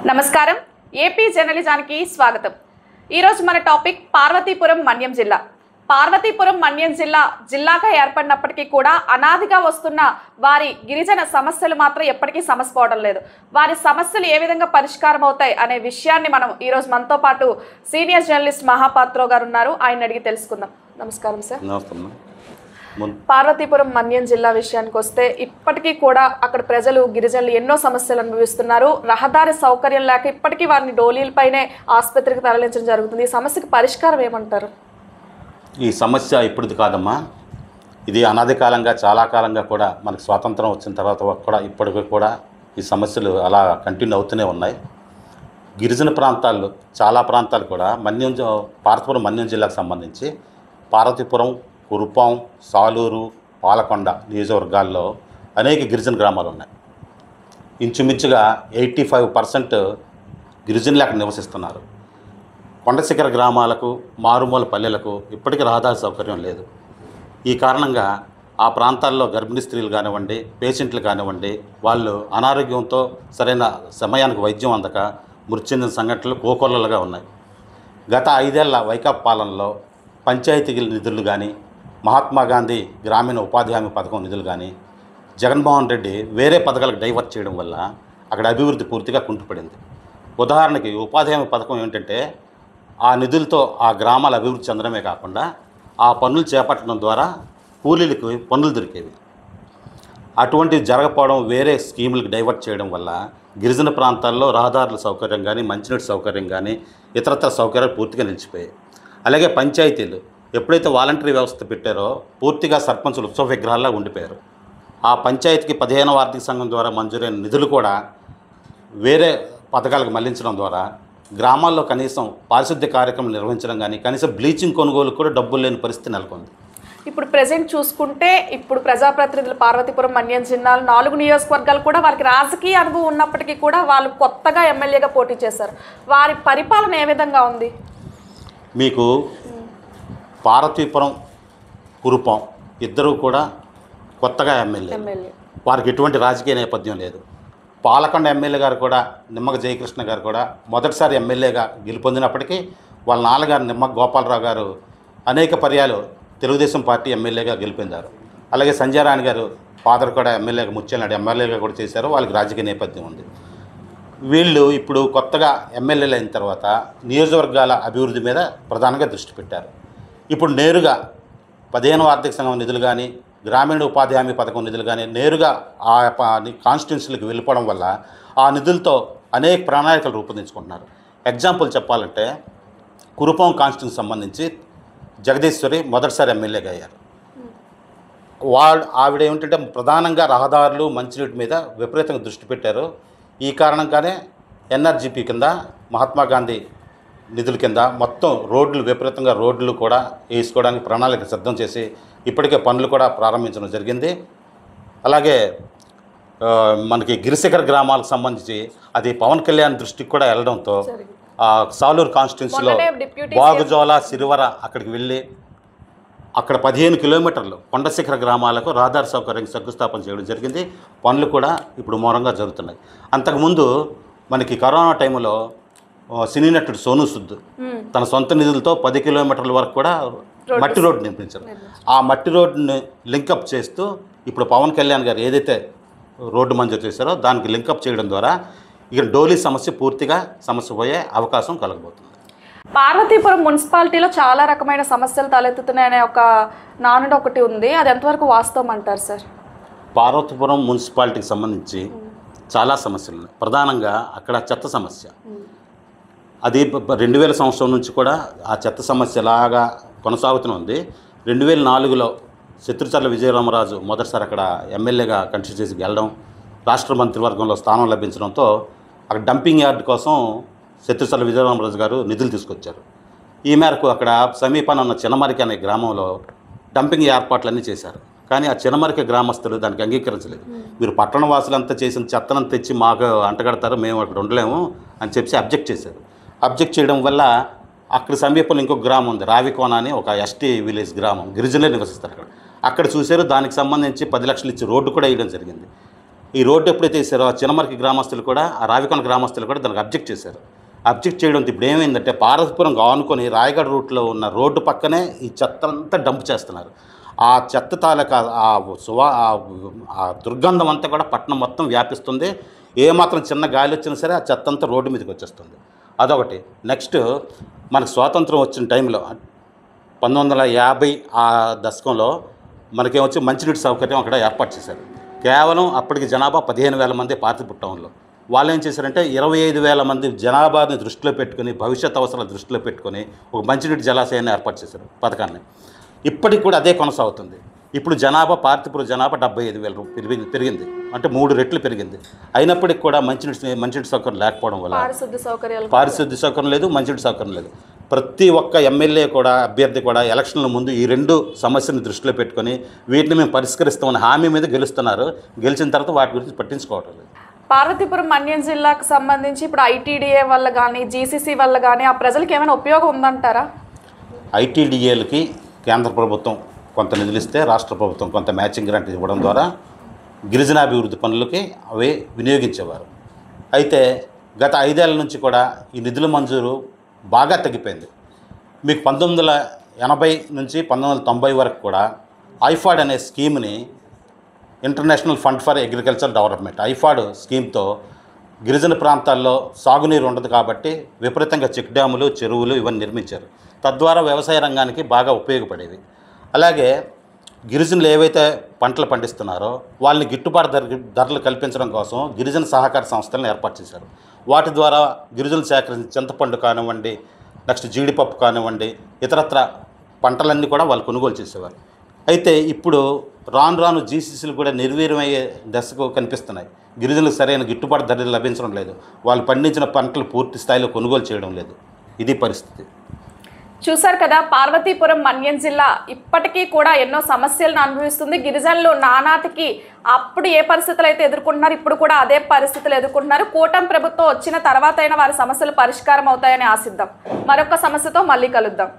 నమస్కారం ఏపీ జర్నలిజానికి స్వాగతం। ఈ రోజు మన టాపిక్ పార్వతీపురం మన్యం జిల్లా। పార్వతీపురం మన్యం జిల్లాగా ఏర్పడినప్పటికీ కూడా అనాదిగా వస్తున్న వారి గిరిజన సమస్యలు మాత్రం ఎప్పటికీ సమస్యపోవడం లేదు। వారి సమస్యలు ఏ విధంగా పరిష్కారం అవుతాయి అనే విషయాన్ని మనం ఈ రోజు మనతో పాటు సీనియర్ జర్నలిస్ట్ మహాపాత్రో గారు ఉన్నారు, ఆయన అడిగి తెలుసుకుందాం। నమస్కారం సార్। నమస్తే। పార్వతీపురం మన్యం జిల్లా విషయానికి వస్తే ఇప్పటికీ కూడా అక్కడ ప్రజలు గిరిజనులు ఎన్నో సమస్యలు అనుభవిస్తున్నారు। రహదారి సౌకర్యం లేక ఇప్పటికీ వారిని డోలీలపైనే ఆసుపత్రికి తరలించడం జరుగుతుంది। ఈ సమస్యకు పరిష్కారం ఏమంటారు? ఈ సమస్య ఇప్పుడుది కాదమ్మా, ఇది అనాది కాలంగా చాలా కాలంగా కూడా మనకు స్వాతంత్రం వచ్చిన తర్వాత కూడా ఇప్పటికీ కూడా ఈ సమస్యలు అలా కంటిన్యూ అవుతూనే ఉన్నాయి। గిరిజన ప్రాంతాల్లో చాలా ప్రాంతాలు కూడా పార్వతీపురం మన్యం జిల్లాకు సంబంధించి పార్వతీపురం, కురుపాం, సాలూరు, పాలకొండ నియోజకవర్గాల్లో అనేక గిరిజన గ్రామాలు ఉన్నాయి। ఇంచుమించుగా 85% గిరిజనులు అక్కడ నివసిస్తున్నారు। కొండశిఖర గ్రామాలకు, మారుమూల పల్లెలకు ఇప్పటికీ రహదారి సౌకర్యం లేదు। ఈ కారణంగా ఆ ప్రాంతాల్లో గర్భిణీ స్త్రీలు కానివ్వండి, పేషెంట్లు కానివ్వండి, వాళ్ళు అనారోగ్యంతో సరైన సమయానికి వైద్యం అందక మృతి చెందిన సంఘటనలు కోకొల్లలుగా ఉన్నాయి। గత 5 ఏళ్ల వైకాపా పాలనలో పంచాయతీ నిధులు కానీ, మహాత్మా గాంధీ గ్రామీణ ఉపాధి హామీ పథకం నిధులు కానీ జగన్మోహన్ రెడ్డి వేరే పథకాలకు డైవర్ట్ చేయడం వల్ల అక్కడ అభివృద్ధి పూర్తిగా కుంటుపడింది। ఉదాహరణకి ఉపాధి హామీ పథకం ఏంటంటే ఆ నిధులతో ఆ గ్రామాల అభివృద్ధి చెందడమే కాకుండా ఆ పనులు చేపట్టడం ద్వారా కూలీలకు పనులు దొరికేవి। అటువంటివి జరగకపోవడం, వేరే స్కీములకు డైవర్ట్ చేయడం వల్ల గిరిజన ప్రాంతాల్లో రహదారుల సౌకర్యం కానీ, మంచినీటి సౌకర్యం కానీ, ఇతరత్ర సౌకర్యాలు పూర్తిగా నిలిచిపోయాయి। అలాగే పంచాయతీలు ఎప్పుడైతే వాలంటరీ వ్యవస్థ పెట్టారో పూర్తిగా సర్పంచులు ఉత్సవ విగ్రహాల్లో ఉండిపోయారు। ఆ పంచాయతీకి 15వ ఆర్థిక సంఘం ద్వారా మంజూరైన నిధులు కూడా వేరే పథకాలకు మళ్లించడం ద్వారా గ్రామాల్లో కనీసం పారిశుద్ధ్య కార్యక్రమం నిర్వహించడం కానీ, కనీసం బ్లీచింగ్ కొనుగోలు కూడా డబ్బులు లేని పరిస్థితి నెలకొంది। ఇప్పుడు ప్రెజెంట్ చూసుకుంటే ఇప్పుడు ప్రజాప్రతినిధులు పార్వతీపురం మన్యం జిల్లా 4 నియోజకవర్గాలు కూడా వారికి రాజకీయ అనుభవం ఉన్నప్పటికీ కూడా వాళ్ళు కొత్తగా ఎమ్మెల్యేగా పోటీ చేశారు। వారి పరిపాలన ఏ విధంగా ఉంది? మీకు పార్వతీపురం, కురుపాం ఇద్దరూ కూడా కొత్తగా ఎమ్మెల్యే, వారికి ఎటువంటి రాజకీయ నేపథ్యం లేదు। పాలకొండ ఎమ్మెల్యే గారు కూడా, నిమ్మగ జయకృష్ణ గారు కూడా మొదటిసారి ఎమ్మెల్యేగా గెలుపొందినప్పటికీ వాళ్ళ నాన్నగారు నిమ్మగ గోపాలరావు గారు అనేక పర్యాలు తెలుగుదేశం పార్టీ ఎమ్మెల్యేగా గెలుపొందారు। అలాగే సంజయ్ రాణి గారు ఫాదర్ కూడా ఎమ్మెల్యేగా, ముత్యాలనాడు ఎమ్మెల్యేగా కూడా చేశారు, వాళ్ళకి రాజకీయ నేపథ్యం ఉంది। వీళ్ళు ఇప్పుడు కొత్తగా ఎమ్మెల్యేలు అయిన తర్వాత నియోజకవర్గాల అభివృద్ధి మీద ప్రధానంగా దృష్టి పెట్టారు। ఇప్పుడు నేరుగా 15వ ఆర్థిక సంఘం నిధులు కానీ, గ్రామీణ ఉపాధి హామీ పథకం నిధులు కానీ నేరుగా ఆ కాన్స్టిట్యున్సీలకు వెళ్ళిపోవడం వల్ల ఆ నిధులతో అనేక ప్రణాళికలు రూపొందించుకుంటున్నారు। ఎగ్జాంపుల్ చెప్పాలంటే కురుపాం కాన్స్టిట్యున్సీ సంబంధించి జగదీశ్వరి మొదటిసారి ఎమ్మెల్యేగా అయ్యారు। ఆవిడ ఏమిటంటే ప్రధానంగా రహదారులు, మంచినీటి మీద విపరీతంగా దృష్టి పెట్టారు। ఈ కారణంగానే ఎన్ఆర్జీపీ కింద, మహాత్మా గాంధీ నిధుల కింద మొత్తం విపరీతంగా రోడ్లు కూడా వేసుకోవడానికి ప్రణాళిక సిద్ధం చేసి ఇప్పటికే పనులు కూడా ప్రారంభించడం జరిగింది। అలాగే మనకి గిరిశిఖర గ్రామాలకు సంబంధించి అది పవన్ కళ్యాణ్ దృష్టికి కూడా వెళ్ళడంతో సాలూరు కాన్స్టిట్యున్సీలో బాగుజోల, సిరివర అక్కడికి వెళ్ళి అక్కడ 15 కిలోమీటర్లు కొండశిఖర గ్రామాలకు రహదారి సౌకర్యం శంకుస్థాపన చేయడం జరిగింది। పనులు కూడా ఇప్పుడు మౌనంగా జరుగుతున్నాయి। అంతకుముందు మనకి కరోనా టైంలో సినీ నటుడు సోనూ సూద్ తన సొంత నిధులతో 10 కిలోమీటర్ల వరకు కూడా మట్టి రోడ్డు నిర్మించారు। ఆ మట్టి రోడ్డుని లింకప్ చేస్తూ ఇప్పుడు పవన్ కళ్యాణ్ గారు ఏదైతే రోడ్డు మంజూరు చేశారో దానికి లింకప్ చేయడం ద్వారా ఇక డోలీ పూర్తిగా సమస్య పోయే అవకాశం కలగబోతుంది। పార్వతీపురం మున్సిపాలిటీలో చాలా రకమైన సమస్యలు తలెత్తుతున్నాయనే ఒక నానుడు ఒకటి ఉంది, అది ఎంతవరకు వాస్తవం అంటారు సార్? పార్వతీపురం మున్సిపాలిటీకి సంబంధించి చాలా సమస్యలు ఉన్నాయి। ప్రధానంగా అక్కడ చెత్త సమస్య, అది 2000 సంవత్సరం నుంచి కూడా ఆ చెత్త సమస్య లాగా కొనసాగుతూనే ఉంది। 2004లో శత్రుచర్ల విజయరామరాజు మొదటిసారి అక్కడ ఎమ్మెల్యేగా కంటెస్ట్ చేసి గెలడం, రాష్ట్ర మంత్రివర్గంలో స్థానం లభించడంతో అక్కడ డంపింగ్ యార్డ్ కోసం శత్రుచర్ల విజయరామరాజు గారు నిధులు తీసుకొచ్చారు। ఈ మేరకు అక్కడ సమీపాన ఉన్న చిన్నమరికి అనే గ్రామంలో డంపింగ్ ఏర్పాట్లన్నీ చేశారు। కానీ ఆ చిన్నమరికి గ్రామస్తులు దానికి అంగీకరించలేదు। మీరు పట్టణ వాసులంతా చేసిన చెత్తనంతా తెచ్చి మాకు అంటగడతారు, మేము అక్కడ ఉండలేము అని చెప్పి అబ్జెక్ట్ చేశారు। అబ్జెక్ట్ చేయడం వల్ల అక్కడ సమీపంలో ఇంకొక గ్రామం ఉంది, రావికోన అని ఒక ఎస్టీ విలేజ్ గ్రామం, గిరిజనులే నివసిస్తారు అక్కడ చూశారు। దానికి సంబంధించి 10 లక్షలు ఇచ్చి రోడ్డు కూడా వేయడం జరిగింది। ఈ రోడ్డు ఎప్పుడైతే వేసారో ఆ చినమరికి గ్రామస్తులు కూడా, ఆ రావికొండ గ్రామస్తులు కూడా దానికి అబ్జెక్ట్ చేశారు. అబ్జెక్ట్ చేయడంతో ఇప్పుడు ఏమైందంటే పార్వతీపురం ఆనుకొని రాయగఢ రూట్లో ఉన్న రోడ్డు పక్కనే ఈ చెత్త అంతా డంప్ చేస్తున్నారు. ఆ చెత్త తాలూకా ఆ దుర్గంధం అంతా కూడా పట్టణం మొత్తం వ్యాపిస్తుంది. ఏమాత్రం చిన్న గాలి వచ్చినా సరే ఆ చెత్త అంతా రోడ్డు మీదకి వచ్చేస్తుంది. అదొకటి. నెక్స్ట్ మనకు స్వాతంత్రం వచ్చిన టైంలో 1950 ఆ దశకంలో మనకేమొచ్చి మంచినీటి సౌకర్యం అక్కడ ఏర్పాటు చేశారు. కేవలం అప్పటికి జనాభా 15,000 మంది పార్వతీపురం టౌన్లో. వాళ్ళు ఏం చేశారంటే 25,000 మంది జనాభాని దృష్టిలో పెట్టుకుని, భవిష్యత్ అవసరాలు దృష్టిలో పెట్టుకుని ఒక మంచినీటి జలాశయాన్ని ఏర్పాటు చేశారు పథకాన్ని. ఇప్పటికి కూడా అదే కొనసాగుతుంది. ఇప్పుడు పార్వతీపురం జనాభా 75,000 పెరిగింది. అంటే 3 రెట్లు పెరిగింది. అయినప్పటికీ కూడా మంచినీటి సౌకర్యం లేకపోవడం వల్ల పారిశుద్ధ్య సౌకర్యం లేదు, మంచినీటి సౌకర్యం లేదు. ప్రతి ఒక్క ఎమ్మెల్యే కూడా, అభ్యర్థి కూడా ఎలక్షన్ల ముందు ఈ 2 సమస్యలను దృష్టిలో పెట్టుకొని వీటిని మేము పరిష్కరిస్తామని హామీ మీద గెలుస్తున్నారు. గెలిచిన తర్వాత వాటి గురించి పట్టించుకోవటం లేదు. పార్వతీపురం మన్యం జిల్లాకు సంబంధించి ఇప్పుడు ఐటీడీఏ వల్ల కానీ, జీసీసీ వల్ల కానీ ఆ ప్రజలకు ఏమైనా ఉపయోగం ఉందంటారా? ఐటీడీఏలకి కేంద్ర ప్రభుత్వం కొంత నిధులు ఇస్తే, రాష్ట్ర ప్రభుత్వం కొంత మ్యాచింగ్ గ్రాంట్ ఇవ్వడం ద్వారా గిరిజనాభివృద్ధి పనులకి అవి వినియోగించేవారు. అయితే గత 5 ఏళ్ల నుంచి కూడా ఈ నిధుల మంజూరు బాగా తగ్గిపోయింది. మీకు 1980 నుంచి 1990 వరకు కూడా ఐఫాడ్ అనే స్కీమ్ని, international fund for agriculture development, IFAD స్కీమ్తో గిరిజన ప్రాంతాల్లో సాగునీరు ఉండదు కాబట్టి విపరీతంగా చెక్ డ్యాములు, చెరువులు ఇవన్నీ నిర్మించారు. తద్వారా వ్యవసాయ రంగానికి బాగా ఉపయోగపడేది. అలాగే గిరిజనులు ఏవైతే పంటలు పండిస్తున్నారో వాళ్ళని గిట్టుబాటు ధరలు కల్పించడం కోసం గిరిజన సహకార సంస్థలను ఏర్పాటు చేశారు. వాటి ద్వారా గిరిజనులు సేకరించిన చింతపండు కానివ్వండి, నెక్స్ట్ జీడిపప్పు కానివ్వండి, ఇతరత్ర పంటలన్నీ కూడా వాళ్ళు కొనుగోలు చేసేవారు. అయితే ఇప్పుడు రాను రాను జీసీసీలు కూడా నిర్వీర్యమయ్యే దశకు కనిపిస్తున్నాయి. గిరిజనులకు సరైన గిట్టుబాటు ధరలు లభించడం లేదు. వాళ్ళు పండించిన పంటలు పూర్తి స్థాయిలో కొనుగోలు చేయడం లేదు. ఇది పరిస్థితి. చూశారు కదా, పార్వతీపురం మన్యం జిల్లా ఇప్పటికీ కూడా ఎన్నో సమస్యలను అనుభవిస్తుంది. గిరిజనులు నానాటికి అప్పుడు ఏ పరిస్థితులు అయితే ఎదుర్కొంటున్నారు, ఇప్పుడు కూడా అదే పరిస్థితులు ఎదుర్కొంటున్నారు. కూటమి ప్రభుత్వం వచ్చిన తర్వాత అయినా వారి సమస్యలు పరిష్కారం అవుతాయని ఆశిద్దాం. మరొక సమస్యతో మళ్ళీ కలుద్దాం.